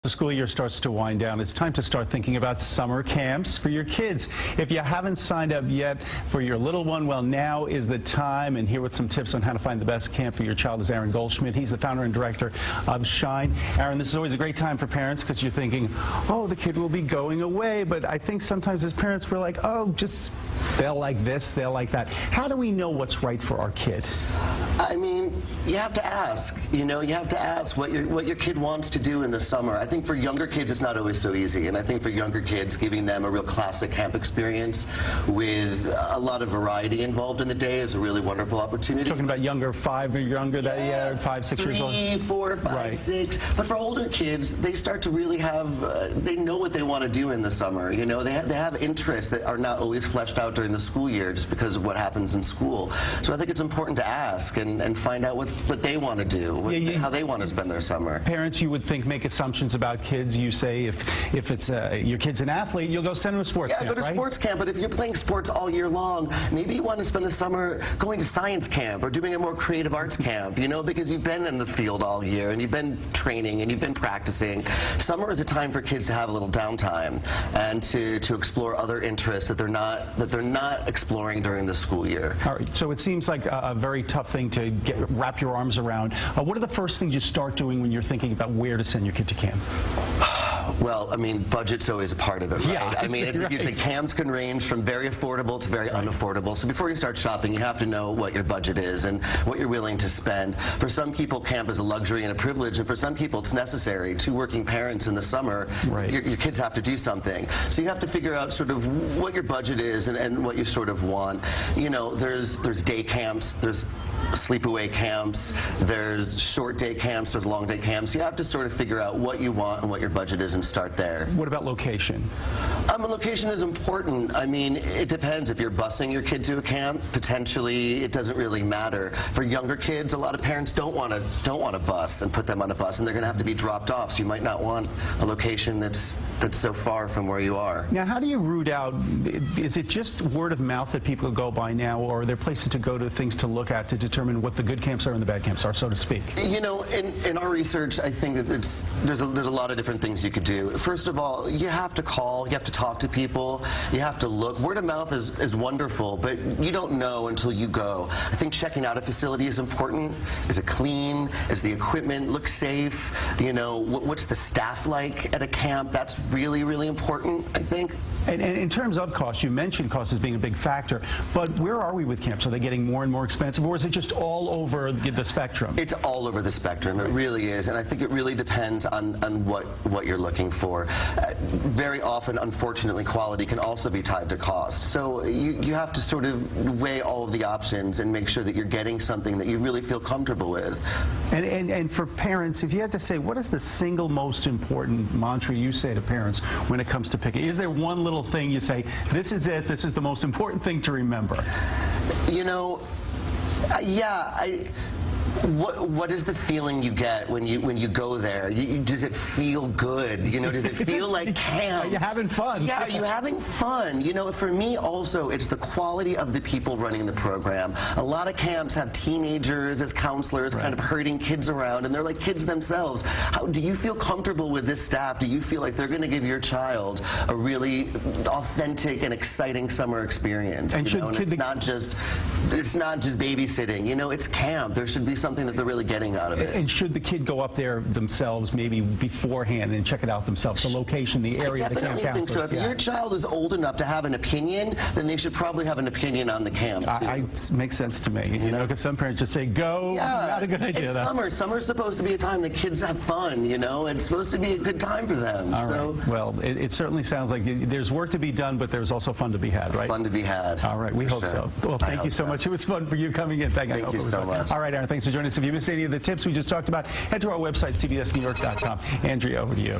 The school year starts to wind down. It's time to start thinking about summer camps for your kids. If you haven't signed up yet for your little one, well, now is the time. And here with some tips on how to find the best camp for your child is Aaron Goldschmidt. He's the founder and director of Shine. Aaron, this is always a great time for parents because you're thinking, oh, the kid will be going away. But I think sometimes as parents, we're like, oh, just they'll like this, they'll like that. How do we know what's right for our kid? I mean, you have to ask. You have to ask what your kid wants to do in the summer. I think for younger kids, it's not always so easy. And I think for younger kids, giving them a real classic camp experience with a lot of variety involved in the day is a really wonderful opportunity. Talking about younger, 5 or younger, yeah, 5, 6 years old? 3, 4, 5, right. 6. But for older kids, they start to really have, they know what they want to do in the summer. They have interests that are not always fleshed out during the school year just because of what happens in school. So I think it's important to ask and find out what they want to do, how they want to spend their summer. Parents, you would think, make assumptions about kids. You say if it's your kid's an athlete, you'll go send them to sports camp, go to sports camp. But if you're playing sports all year long, maybe you want to spend the summer going to science camp or doing a more creative arts camp, because you've been in the field all year and you've been training and you've been practicing. Summer is a time for kids to have a little downtime and to explore other interests that they're not exploring during the school year. All right, so it seems like a very tough thing to wrap your arms around. What are the first things you start doing when you're thinking about where to send your kid to camp? Well, I mean, budget's always a part of it, right? Yeah, I mean, it's usually camps can range from very affordable to very unaffordable. So before you start shopping, you have to know what your budget is and what you're willing to spend. For some people, camp is a luxury and a privilege, and for some people, it's necessary. 2 working parents in the summer, right. your kids have to do something. So you have to figure out sort of what your budget is and what you sort of want. There's day camps, there's sleepaway camps, there's short day camps, there's long day camps. You have to sort of figure out what you want and what your budget is and start there. What about location? Location is important. I mean, it depends. If you're busing your kid to a camp, potentially it doesn't really matter. For younger kids, a lot of parents don't want to bus and put them on a bus, and they're going to have to be dropped off. So you might not want a location that's so far from where you are. Now, how do you root out? Is it just word of mouth that people go by now, or are there places to go to, things to look at to determine what the good camps are and the bad camps are, so to speak? In our research, I think that there's a lot of different things you could do. First of all, you have to call, you have to talk to people, you have to look. Word of mouth is wonderful, but you don't know until you go. I think checking out a facility is important. Is it clean? Is the equipment look safe? What's the staff like at a camp? That's really, really important, I think. And in terms of cost, you mentioned cost as being a big factor, but where are we with camps? Are they getting more and more expensive, or is it just all over the spectrum? It's all over the spectrum. It really is, and I think it really depends on what you're looking for. Very often, unfortunately, quality can also be tied to cost. So you have to sort of weigh all of the options and make sure that you're getting something that you really feel comfortable with. And for parents, if you had to say, what is the single most important mantra you say to parents when it comes to picking? Is there one little thing you say, this is it, this is the most important thing to remember? What is the feeling you get when you go there? Does it feel good? Does it feel like camp? Are you having fun? Yeah, are you having fun? For me also, it's the quality of the people running the program. A lot of camps have teenagers as counselors, kind of herding kids around, and they're like kids themselves. Do you feel comfortable with this staff? Do you feel like they're going to give your child a really authentic and exciting summer experience? And it's not just babysitting. It's camp. There should be something that they're really getting out of it. And should the kid go up there themselves, maybe beforehand, and check it out themselves? The location, the area, the camp counselors. I definitely think so. If your child is old enough to have an opinion, then they should probably have an opinion on the camp, too. Makes sense to me. Because some parents just say, go. Yeah, not a good idea. It's summer. Summer's supposed to be a time that kids have fun, It's supposed to be a good time for them. All right. Well, it certainly sounds like there's work to be done, but there's also fun to be had, right? Fun to be had. All right. We hope so. Well, thank you so much. It was fun for you coming in. Thank you so much. All right, Aaron, thanks for joining us. If you missed any of the tips we just talked about, head to our website, cbsnewyork.com. Andrea, over to you.